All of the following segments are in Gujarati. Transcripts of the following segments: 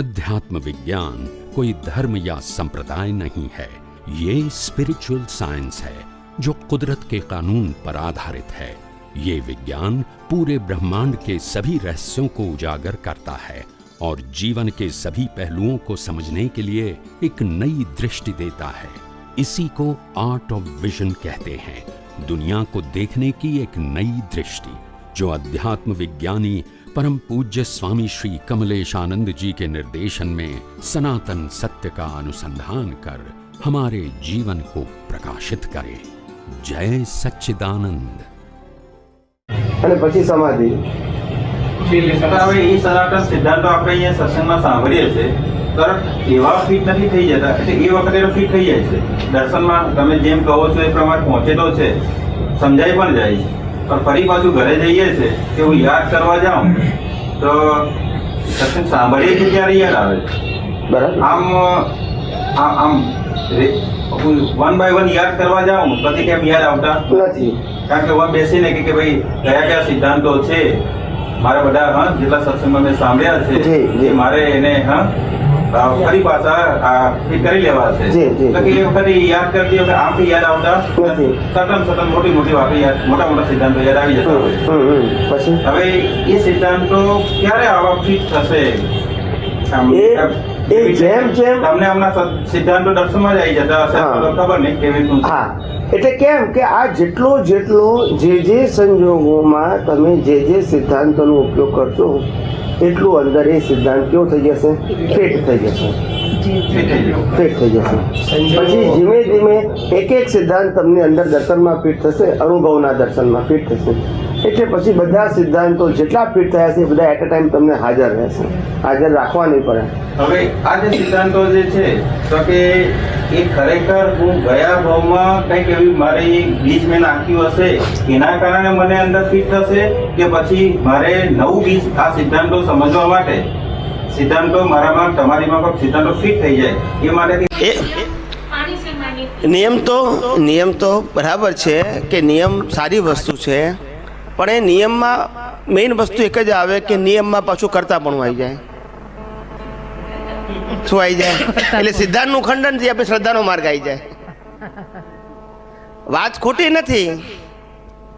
अध्यात्म विज्ञान कोई धर्म या संप्रदाय नहीं है, ये स्पिरिचुअल साइंस है जो कुदरत के कानून पर आधारित है। ये विज्ञान पूरे ब्रह्मांड के सभी रहस्यों को उजागर करता है और जीवन के सभी पहलुओं को समझने के लिए एक नई दृष्टि देता है। इसी को आर्ट ऑफ विजन कहते हैं, दुनिया को देखने की एक नई दृष्टि, जो अध्यात्म विज्ञानी परम पूज्य स्वामी श्री कमलेशानंद जी के निर्देशन में सनातन सत्य का अनुसंधान कर हमारे जीवन को प्रकाशित करे। जय सच्चिदानंद। અને પછી સમાધિ હવે એ સનાતન સિદ્ધાંતો આપણે અહીંયા સત્સંગમાં સાંભળીએ છીએ, તરત એવા ફિટ નથી થઈ જતા, એટલે એ વખતે ફિટ થઈ જાય છે દર્શનમાં, તમે જેમ કહો છો એ પ્રમાણે પહોંચેલો છે, સમજાઈ પણ જાય છે, પણ ફરી પાછું ઘરે જઈએ છે કે હું યાદ કરવા જાઉં તો સત્સંગ સાંભળીએ છીએ ત્યારે યાદ આવે છે। બરાબર। આમ વન બાય વન યાદ કરવા જાઉં પછી કેમ યાદ આવતા નથી, કારણ કે વન બેસીને કે ભાઈ કયા કયા સિદ્ધાંતો છે મારા બધા જેટલા સત્સંગમાં મેં સાંભળ્યા છે એ મારે એને ફરી પાછા ફિટ કરી લેવા છે, તો કે એ વખતે યાદ કરતી વખતે આમથી યાદ આવતા નથી, સતત મોટી મોટી વાતો યાદ, મોટા મોટા સિદ્ધાંતો યાદ આવી જતા હોય। પછી હવે એ સિદ્ધાંતો ક્યારે આવા ફિટ થશે? જેમ જેમ તમને હમણાં સિદ્ધાંતો દર્શનમાં જ આવી જતા હશે, ખબર નહીં કેવી રીતે। હા, એટલે કેમ કે આ જેટલો જે સંજોગોમાં તમે જે સિદ્ધાંતોનો ઉપયોગ કરશો એટલું અંદર એ સિદ્ધાંત કેવો થઈ જશે? ફિટ થઈ જશે, ફિટ થઈ જશે। પછી ધીમે ધીમે એક એક સિદ્ધાંત તમને અંદર દર્શનમાં ફિટ થશે, અનુભવના દર્શનમાં ફિટ થશે, એટલે પછી બધા સિદ્ધાંતો જેટલા ફિટ થયા છે બધા એટ અ ટાઈમ તમને હાજર રહેશે, હાજર રાખવા નહીં પડે। હવે આ જે સિદ્ધાંતો જે છે તો કે એ ખરેખર હું ગયા ભાવમાં કંઈક એવી મારી બીજ મેં નાખ્યું હશે એના કારણે મને અંદર ફિટ થશે, કે પછી મારે નવું બીજ આ સિદ્ધાંતો સમજવા માટે સિદ્ધાંતો મારામાં તમારીમાં કોઈ સિદ્ધાંતો ફિટ થઈ જાય એ માટે નિયમ તો બરાબર છે કે નિયમ સારી વસ્તુ છે, પણ એ નિયમમાં મેઇન વસ્તુ એક જ આવે કે નિયમમાં પાછું કરતા પણ આવી જાય। શું આવી જાય? એટલે સિદ્ધાંતનું ખંડન થી આપણે શ્રદ્ધાનો માર્ગ આવી જાય। વાત ખોટી નથી,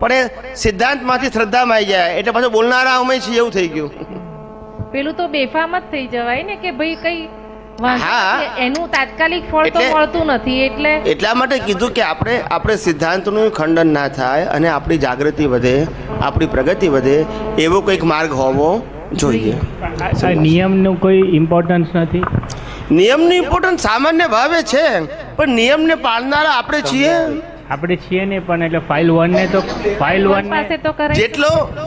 પણ એ સિદ્ધાંતમાંથી શ્રદ્ધામાં આવી જાય એટલે પાછું બોલનારા અમે છીએ એવું થઈ ગયું। પેલું તો બેફામ જ થઈ જવાય ને કે ભાઈ કઈ એનું તાત્કાલિક ફળ તો મળતું નથી, એટલે એટલા માટે કીધું કે આપણે સિદ્ધાંતનું ખંડન ના થાય અને આપણી જાગૃતિ વધે, આપણી પ્રગતિ વધે એવો કંઈક માર્ગ હોવો જોઈએ। નિયમનું કોઈ ઇમ્પોર્ટન્સ નથી? નિયમનું ઇમ્પોર્ટન્સ સામાન્ય ભાવે છે, પણ નિયમને પાળનારા આપણે છીએ ને, પણ એટલે ફાઇલ 1 ને તો ફાઇલ 1 પાસે તો કરે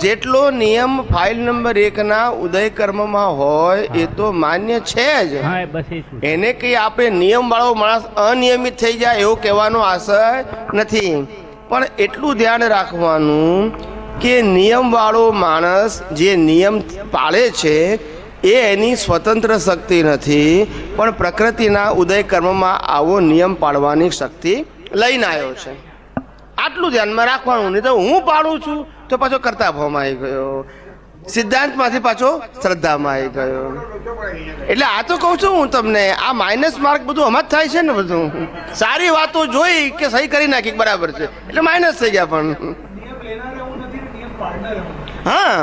જેટલો નિયમ ફાઇલ નંબર 1 ના ઉદય કર્મમાં હોય એ તો માન્ય છે જ। હા, બસ એને કઈ આપણે નિયમ વાળો માણસ અનિયમિત થઈ જાય એવું કહેવાનો આશય નથી, પણ એટલું ધ્યાન રાખવાનું કે નિયમ વાળો માણસ જે નિયમ પાળે છે એ એની સ્વતંત્ર શક્તિ નથી, પણ પ્રકૃતિના ઉદય કર્મમાં આવો નિયમ પાળવાની શક્તિ લઈને આવ્યો છે। આટલું ધ્યાનમાં રાખવાનું, નહીં તો હું પાડું છું તો પાછો કરતા ભાવમાં આવી ગયો, સિદ્ધાંતમાંથી પાછો શ્રદ્ધામાં આવી ગયો। એટલે આ તો કહું છું હું તમને, આ માઇનસ માર્ક બધું આમાં જ થાય છે ને, બધું સારી વાતો જોઈ કે સહી કરી નાખી બરાબર છે એટલે માઇનસ થઈ ગયા। પણ હા,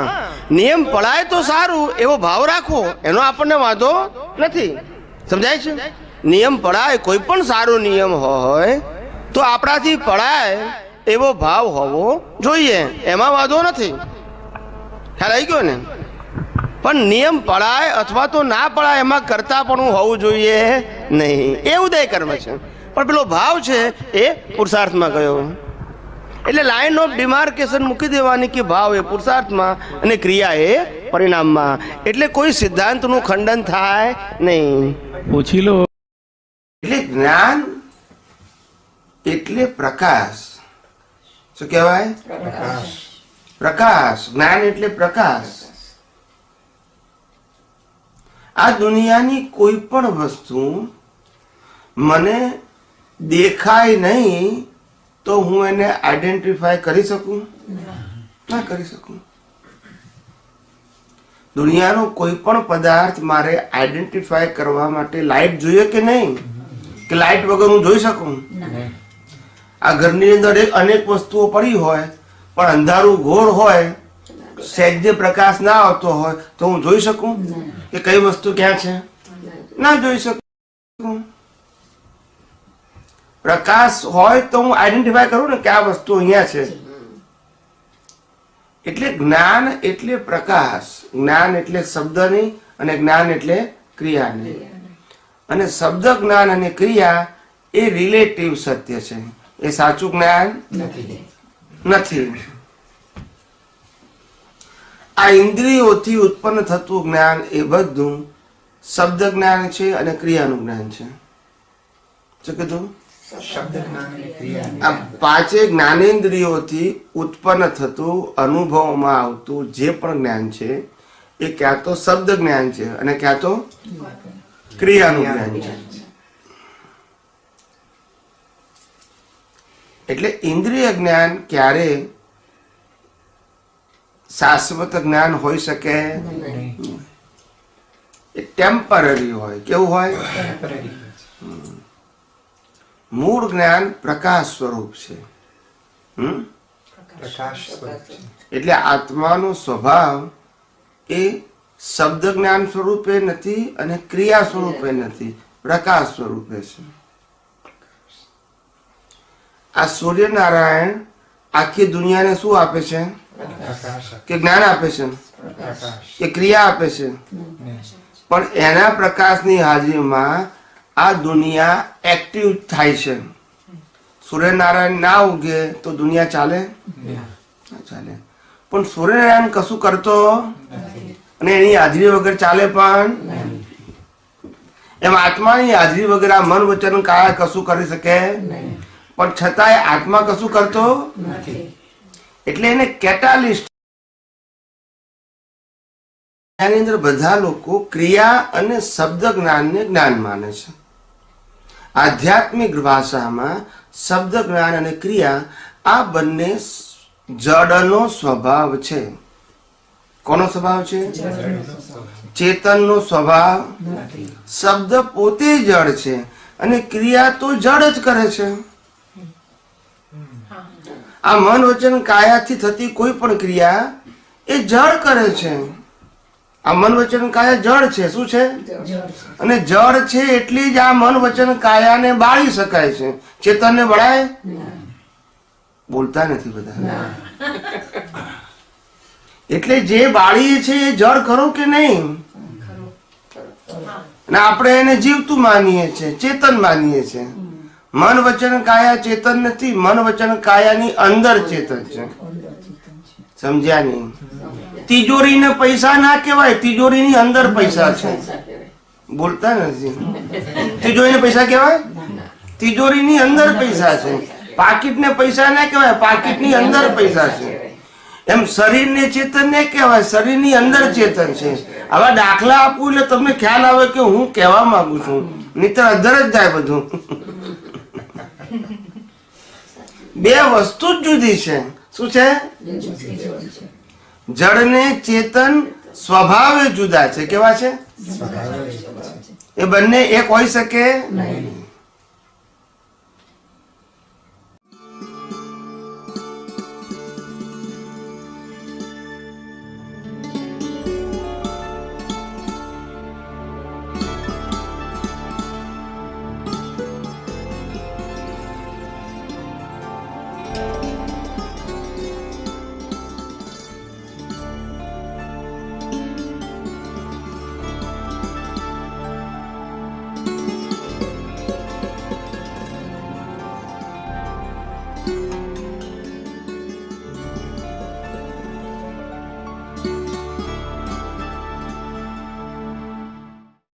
નિયમ પડાય તો સારું એવો ભાવ રાખવો, એનો આપણને વાંધો નથી, સમજાય છે? નિયમ પડાય, કોઈ પણ સારો નિયમ હોય તો આપણાથી પડાય એવો ભાવ હોવો જોઈએ, એમાં વાંધો નથી, ખ્યાલ આવી ગયો ને? પણ નિયમ પડાય અથવા તો ના પડાય એમાં કરતા પણ હોવું જોઈએ નહીં, એ ઉદય કર્મ છે, પણ પેલો ભાવ છે એ પુરુષાર્થમાં ગયો। એટલે લાઇન ઓફ ડિમાર્કેશન મૂકી દેવાની કે ભાવ એ પુરુષાર્થમાં અને ક્રિયા એ પરિણામમાં, એટલે કોઈ સિદ્ધાંતનું ખંડન થાય નહીં। પૂછી લો। એટલે જ્ઞાન એટલે પ્રકાશ, શું કહેવાય? પ્રકાશ। જ્ઞાન એટલે પ્રકાશ। આ દુનિયાની કોઈ પણ વસ્તુ મને દેખાય નહીં તો હું એને આઈડેન્ટિફાય કરી શકું? ના કરી શકું। દુનિયાનો કોઈ પણ પદાર્થ મારે આઈડેન્ટિફાય કરવા માટે લાઇટ જોઈએ કે નહીં? કે લાઇટ વગર હું જોઈ શકું? આ ઘરની અંદર અનેક વસ્તુઓ પડી હોય પણ અંધારું ઘોર હોય, સહેજે પ્રકાશ ના આવતો હોય તો હું જોઈ શકું કે કઈ વસ્તુ ક્યાં છે? ના જોઈ શકું. પ્રકાશ હોય તો હું આઈડેન્ટિફાય કરું ને કે આ વસ્તુ અહીંયા છે. એટલે જ્ઞાન એટલે પ્રકાશ, જ્ઞાન એટલે શબ્દ નહીં અને જ્ઞાન એટલે ક્રિયા નહીં. અને શબ્દ, જ્ઞાન અને ક્રિયા એ રિલેટિવ સત્ય છે, એ સાચું જ્ઞાન નથી. આ ઇન્દ્રિયોથી ઉત્પન્ન થતું જ્ઞાન એ બધું શબ્દ જ્ઞાન છે અને ક્રિયાનું જ્ઞાન છે. શું કીધું? આ પાંચે જ્ઞાનેન્દ્રિયોથી ઉત્પન્ન થતું અનુભવમાં આવતું જે પણ જ્ઞાન છે એ ક્યાં તો શબ્દ જ્ઞાન છે અને ક્યાં તો ક્રિયાનું જ્ઞાન છે. એટલે ઇન્દ્રિય જ્ઞાન ક્યારે શાશ્વત જ્ઞાન હોઈ શકે? એ ટેમ્પરરી હોય. કેવું હોય? મૂળ જ્ઞાન પ્રકાશ સ્વરૂપ છે. એટલે આત્માનો સ્વભાવ એ શબ્દ જ્ઞાન સ્વરૂપે નથી અને ક્રિયા સ્વરૂપે નથી, પ્રકાશ સ્વરૂપે છે. આ સૂર્યનારાયણ આખી દુનિયાને શું આપે છે? કે જ્ઞાન આપે છે કે ક્રિયા આપે છે? પણ એના પ્રકાશની હાજરીમાં આ દુનિયા એક્ટિવ થાય છે. સૂર્યનારાયણ ના ઉગે તો દુનિયા ચાલે? ચાલે. પણ સૂર્યનારાયણ કશું કરતો અને એની હાજરી વગર ચાલે પણ. એમ આત્માની હાજરી વગર આ મન વચન કાયા કશું કરી શકે પણ છતાંય આત્મા કશું કરતો એટલે એને કેટાલિસ્ટ. એની અંદર બધા લોકો ક્રિયા અને શબ્દ જ્ઞાનને જ્ઞાન માને છે. આધ્યાત્મિક ભાષામાં શબ્દ જ્ઞાન અને ક્રિયા આ બંને જડનો સ્વભાવ છે. કોનો સ્વભાવ છે? ચેતનનો સ્વભાવ. શબ્દ પોતે જડ છે અને ક્રિયા તો જડ જ કરે છે. આ મન વચન કાયાથી થતી કોઈ પણ ક્રિયા એ જડ કરે છે. આ મન વચન કાયા જડ છે. શું છે? અને જડ છે એટલે જ આ મન વચન કાયાને બાળી શકાય છે. ચેતનને બળાય? બોલતા નથી બધા. એટલે જે બાળીએ છે એ જડ ખરો કે નહીં? અને આપણે એને જીવતું માનીએ છીએ, ચેતન માનીએ છીએ. મન વચન કાયા ચેતન નથી, મન વચન કાયાની અંદર ચેતન છે. સમજ્યા નહીં? તિજોરીને પૈસા ના કહેવાય, તિજોરીની અંદર પૈસા છે. બોલતા નથી. તિજોરીને પૈસા કહેવાય? તિજોરીની અંદર પૈસા છે. પાકીટને પૈસા ના કહેવાય, પાકીટની અંદર પૈસા છે. એમ શરીરને ચેતન ને કહેવાય, શરીરની અંદર ચેતન છે. આવા દાખલા આપું એટલે તમને ખ્યાલ આવે કે હું કહેવા માંગુ છું, નહીતર અધર જ જાય બધું. બે વસ્તુ જ જુદી છે. શું છે? જડ ને ચેતન સ્વભાવે જુદા છે. કેવા છે? એ બંને એક હોઈ શકે નહીં.